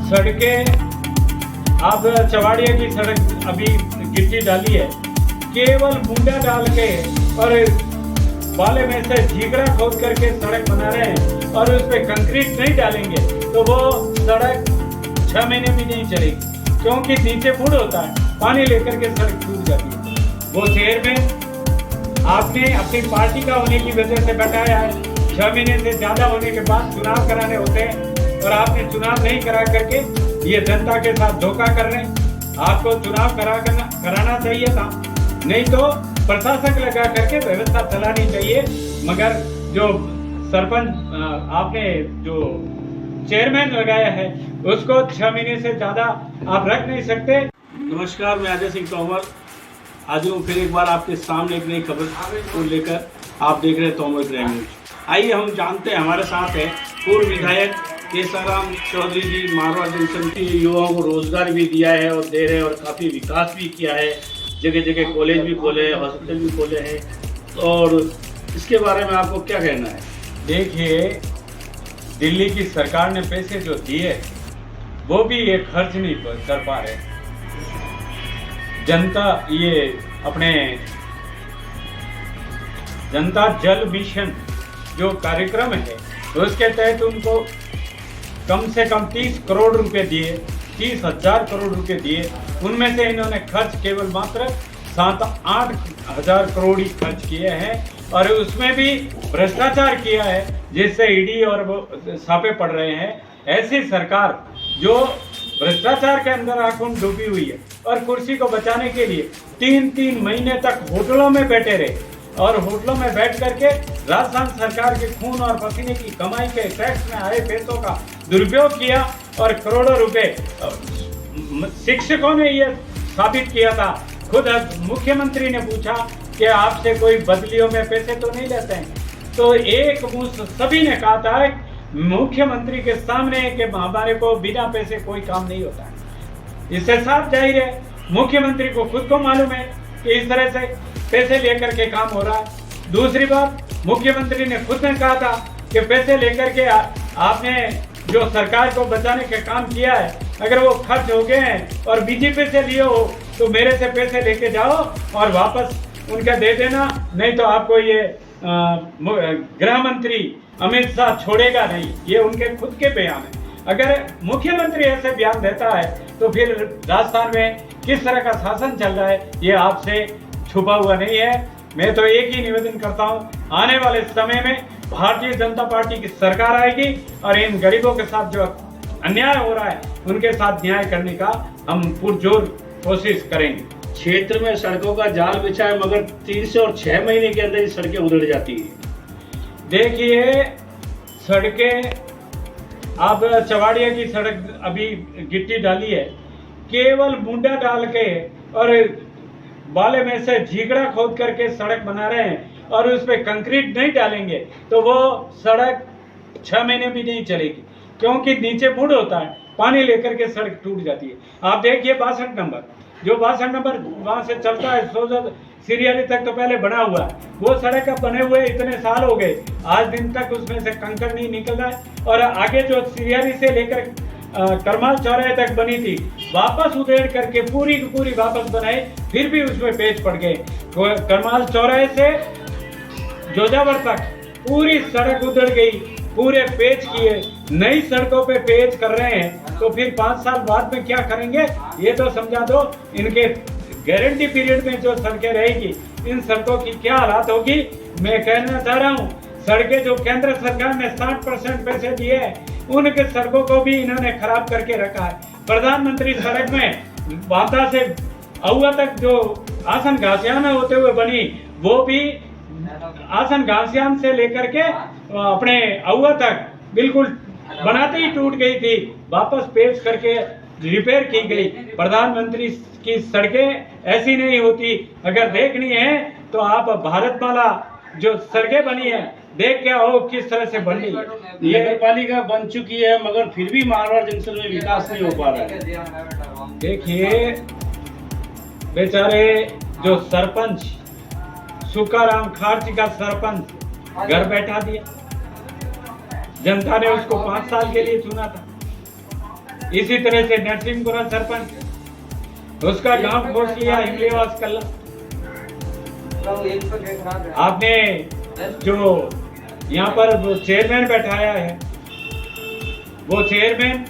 सड़कें, आप चवाड़िया की सड़क अभी गिट्टी डाली है, केवल बूंदा डाल के और बाले में से झीगड़ा खोद करके सड़क बना रहे हैं और उस पर कंक्रीट नहीं डालेंगे तो वो सड़क 6 महीने भी नहीं चलेगी, क्योंकि नीचे फूड होता है, पानी लेकर के सड़क टूट जाती है। वो शहर में आपने अपनी पार्टी का होने की वजह से बैठाया है, 6 महीने से ज्यादा होने के बाद चुनाव कराने होते हैं और आपने चुनाव नहीं करा करके ये जनता के साथ धोखा कर रहे हैं। आपको चुनाव कराना चाहिए था, नहीं तो प्रशासक लगा करके व्यवस्था चलानी चाहिए। मगर जो सरपंच आपने जो चेयरमैन लगाया है उसको 6 महीने से ज्यादा आप रख नहीं सकते। नमस्कार, मैं अजय सिंह तोमर आज हूँ फिर एक बार आपके सामने एक नई खबर को लेकर। आप देख रहे हैं तोमर प्राइम न्यूज। आइए हम जानते हैं, हमारे साथ है पूर्व विधायक केसाराम चौधरी जी। मारवाड़ जंक्शन के युवाओं को रोजगार भी दिया है और दे रहे हैं और काफ़ी विकास भी किया है, जगह जगह कॉलेज भी खोले हैं, हॉस्पिटल भी खोले हैं। और इसके बारे में आपको क्या कहना है? देखिए, दिल्ली की सरकार ने पैसे जो दिए वो भी ये खर्च नहीं कर पा रहे। जनता ये अपने जनता जल मिशन जो कार्यक्रम है उसके तहत उनको कम से कम 30 करोड़ रुपए दिए, 30,000 करोड़ रुपए दिए। उनमें से इन्होंने खर्च केवल मात्र 7-8 हजार करोड़ ही खर्च किए हैं और उसमें भी भ्रष्टाचार किया है, जिससे ईडी और वो छापे पड़ रहे हैं। ऐसी सरकार जो भ्रष्टाचार के अंदर आंखों डूबी हुई है और कुर्सी को बचाने के लिए 3-3 महीने तक होटलों में बैठे रहे और होटलों में बैठ करके राजस्थान सरकार के खून और पसीने की कमाई के टैक्स में आए पैसों का दुरुपयोग किया और करोड़ों रुपए। शिक्षकों ने यह साबित किया था, खुद मुख्यमंत्री ने पूछा कि आपसे कोई बदलियों में पैसे तो नहीं लेते हैं, तो एक मुश्त सभी ने कहा था मुख्यमंत्री के सामने कि हमारे को बिना पैसे कोई काम नहीं होता है। इससे साफ जाहिर है मुख्यमंत्री को खुद को मालूम है कि इस तरह से पैसे लेकर के काम हो रहा है। दूसरी बात, मुख्यमंत्री ने खुद ने कहा था कि पैसे लेकर के आपने जो सरकार को बचाने का काम किया है, अगर वो खर्च हो गए हैं और बीजेपी से लिए हो तो मेरे से पैसे लेके जाओ और वापस उनका दे देना, नहीं तो आपको ये गृह मंत्री अमित शाह छोड़ेगा नहीं। ये उनके खुद के बयान है। अगर मुख्यमंत्री ऐसे बयान देता है तो फिर राजस्थान में किस तरह का शासन चल रहा है ये आपसे छुपा हुआ नहीं है। मैं तो एक ही निवेदन करता हूँ, आने वाले समय में भारतीय जनता पार्टी की सरकार आएगी और इन गरीबों के साथ जो अन्याय हो रहा है उनके साथ न्याय करने का हम पुरजोर कोशिश करेंगे। क्षेत्र में सड़कों का जाल बिछा है, मगर 3 से और 6 महीने के अंदर ही सड़कें उधड़ जाती है। देखिए, सड़कें, आप चवाड़िया की सड़क अभी गिट्टी डाली है, केवल बूंदा डाल के और बाले में से झीगड़ा खोद करके सड़क बना रहे हैं और उस पर कंक्रीट नहीं डालेंगे तो वो सड़क 6 महीने भी नहीं चलेगी, क्योंकि नीचे फूड होता है, पानी लेकर के सड़क टूट जाती है। आप देखिए 62 नंबर, जो 62 नंबर वहां से चलता है सोजत सीरियाली तक तो पहले बना हुआ है, वो सड़क अब बने हुए इतने साल हो गए, आज दिन तक उसमें से कंकड़ नहीं निकल रहा है। और आगे जो सीरियाली से लेकर करमाल चौराहे तक बनी थी, वापस उधेड़ करके पूरी की पूरी वापस बनाई, फिर भी उसमें पेच पड़ गए। करमाल चौराहे से जोजावर तक पूरी सड़क उधड़ गई, पूरे पेच किए, नई सड़कों पे पेच कर रहे हैं, तो फिर 5 साल बाद में क्या करेंगे ये तो समझा दो। इनके गारंटी पीरियड में जो सड़कें रहेगी, इन सड़कों की क्या हालत होगी। मैं कहना चाह रहा हूँ, सड़कें जो केंद्र सरकार ने 60% पैसे दिए हैं उनके सड़कों को भी इन्होंने खराब करके रखा है। प्रधानमंत्री सड़क में बांदा से अहुआ तक जो आसन घासियान होते हुए बनी, वो भी आसन घासियान से लेकर के अपने अहुआ तक बिल्कुल बनाते ही टूट गई थी, वापस पेश करके रिपेयर की गई। प्रधानमंत्री की सड़कें ऐसी नहीं होती। अगर देखनी है तो आप भारतमाला जो सड़कें बनी है देख के आओ किस तरह से बनी। नगर पालिका बन चुकी है, मगर फिर भी मारवाड़ जंक्शन में विकास नहीं हो पा रहा है। देखिए, बेचारे जो सरपंच सुकाराम खारची का सरपंच घर बैठा दिया, जनता ने उसको 5 साल के लिए चुना था। इसी तरह से नरसिंहपुरा सरपंच, उसका गांव खोज लिया हिमलेवास कल्ला। आपने जो यहाँ पर चेयरमैन बैठाया है, वो चेयरमैन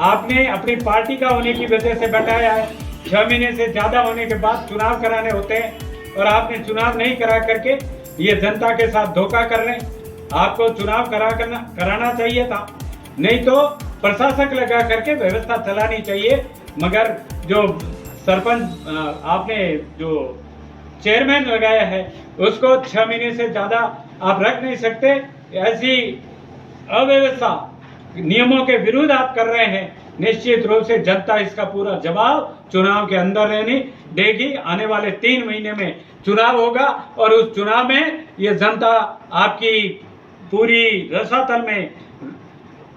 आपने अपनी पार्टी का होने की वजह से बैठाया है। 6 महीने से ज्यादा होने के बाद चुनाव कराने होते हैं और आपने चुनाव नहीं करा करके ये जनता के साथ धोखा कर रहे हैं। आपको चुनाव कराना चाहिए था, नहीं तो प्रशासक लगा करके व्यवस्था चलानी चाहिए। मगर जो सरपंच आपने जो चेयरमैन लगाया है उसको 6 महीने से ज्यादा आप रख नहीं सकते। ऐसी अव्यवस्था, नियमों के विरुद्ध आप कर रहे हैं। निश्चित रूप से जनता इसका पूरा जवाब चुनाव के अंदर रहने देगी। आने वाले 3 महीने में चुनाव होगा और उस चुनाव में ये जनता आपकी पूरी रसातल में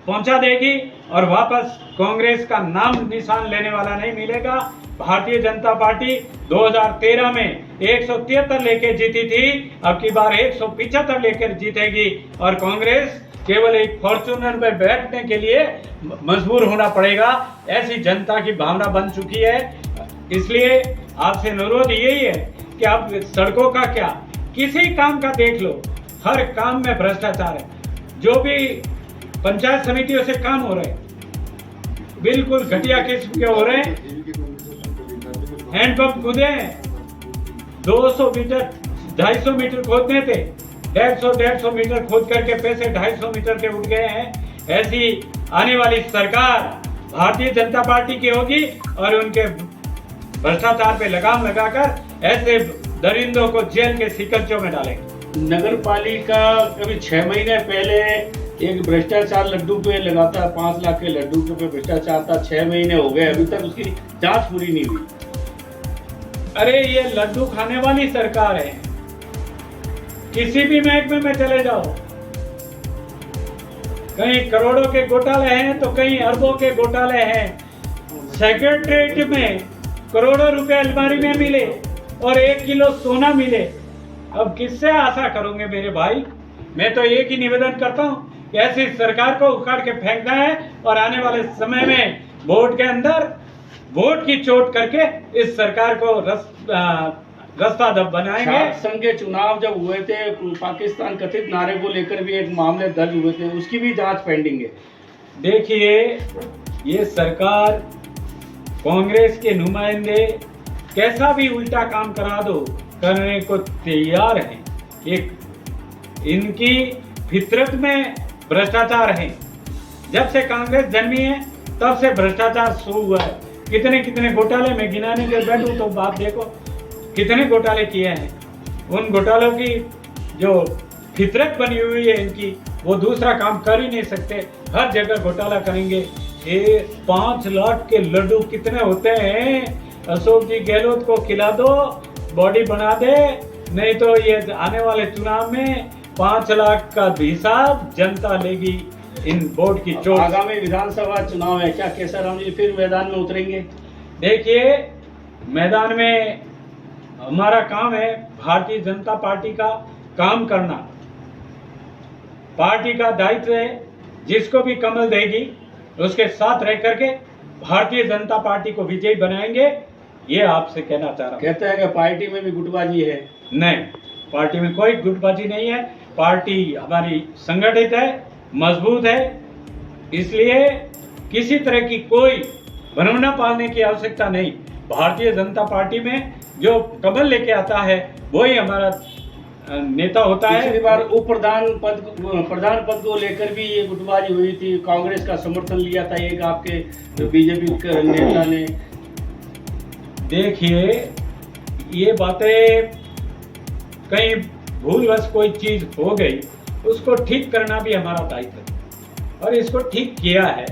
पहुंचा देगी और वापस कांग्रेस का नाम निशान लेने वाला नहीं मिलेगा। भारतीय जनता पार्टी 2013 में 173 लेके जीती थी, अब की बार 175 लेकर जीतेगी और कांग्रेस केवल एक फॉर्च्यूनर में बैठने के लिए मजबूर होना पड़ेगा। ऐसी जनता की भावना बन चुकी है। इसलिए आपसे अनुरोध यही है कि आप सड़कों का क्या, किसी काम का देख लो, हर काम में भ्रष्टाचार है। जो भी पंचायत समितियों से काम हो रहे हैं बिल्कुल घटिया किस्म के हो रहे हैं। हैंडपंप खुदे हैं, 200 मीटर 250 मीटर खोदने थे, 150 मीटर खोद करके पैसे 250 मीटर के उठ गए हैं। ऐसी आने वाली सरकार भारतीय जनता पार्टी की होगी और उनके भ्रष्टाचार पे लगाम लगाकर ऐसे दरिंदों को जेल के सिकंजों में डालेंगे। नगर पालिका कभी 6 महीने पहले एक भ्रष्टाचार लड्डू पे लगाता, 5 लाख के लड्डू पे भ्रष्टाचार था। 6 महीने हो गए, अभी तक उसकी जांच पूरी नहीं हुई। अरे ये लड्डू खाने वाली सरकार है। किसी भी महकमे में चले जाओ, कहीं करोड़ों के घोटाले हैं तो कहीं अरबों के घोटाले हैं। सेक्रेटरीट में करोड़ों रुपए अलमारी में मिले और 1 किलो सोना मिले। अब किससे आशा करोगे मेरे भाई? मैं तो एक ही निवेदन करता हूँ कि ऐसी सरकार को उखाड़ के फेंकना है और आने वाले समय में वोट के अंदर वोट की चोट करके इस सरकार को रास्ता बनाएंगे। संघ के चुनाव जब हुए थे, पाकिस्तान कथित नारे को लेकर भी एक मामले दर्ज हुए थे, उसकी भी जांच पेंडिंग है। देखिए, ये सरकार, कांग्रेस के नुमाइंदे कैसा भी उल्टा काम करा दो करने को तैयार हैं। एक इनकी फितरत में भ्रष्टाचार है। जब से कांग्रेस जन्मी है तब से भ्रष्टाचार शुरू हुआ है। कितने घोटाले में गिनाने के बैठूं तो बात देखो, कितने घोटाले किए हैं। उन घोटालों की जो फितरत बनी हुई है इनकी, वो दूसरा काम कर ही नहीं सकते, हर जगह घोटाला करेंगे। ये 5 लाख के लड्डू कितने होते हैं? अशोक जी गहलोत को खिला दो, बॉडी बना दे, नहीं तो ये आने वाले चुनाव में 5 लाख का हिसाब जनता लेगी इन बोर्ड की चोट। आगामी विधानसभा चुनाव है, क्या केसरराम जी फिर मैदान में उतरेंगे? देखिए, मैदान में हमारा काम है भारतीय जनता पार्टी का काम करना। पार्टी का दायित्व है, जिसको भी कमल देगी उसके साथ रह करके भारतीय जनता पार्टी को विजयी बनाएंगे। ये आपसे कहना चाह रहा हूँ। कहते हैं कि पार्टी में भी गुटबाजी है। नहीं, पार्टी में कोई गुटबाजी नहीं है। पार्टी हमारी संगठित है, मजबूत है, इसलिए किसी तरह की कोई भनवना पालने की आवश्यकता नहीं। भारतीय जनता पार्टी में जो कमल लेके आता है वही हमारा नेता होता है। पिछली बार उप प्रधान पद को लेकर भी ये गुटबाजी हुई थी, कांग्रेस का समर्थन लिया था एक आपके बीजेपी के नेता ने। देखिए, ये बातें कहीं भूलवश कोई चीज हो गई, उसको ठीक करना भी हमारा दायित्व है और इसको ठीक किया है।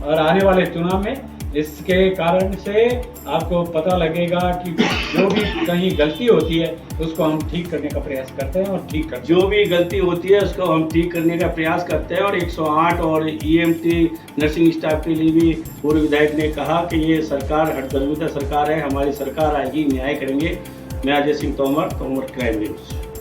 और आने वाले चुनाव में इसके कारण से आपको पता लगेगा कि जो भी कहीं गलती होती है उसको हम ठीक करने का प्रयास करते हैं और ठीक करते हैं। जो भी गलती होती है उसको हम ठीक करने का प्रयास करते हैं। और 108 और EMT नर्सिंग स्टाफ के लिए भी पूर्व विधायक ने कहा कि ये सरकार हठधर्मिता सरकार है, हमारी सरकार आएगी, न्याय करेंगे। मैं अजय सिंह तोमर क्राइम न्यूज़।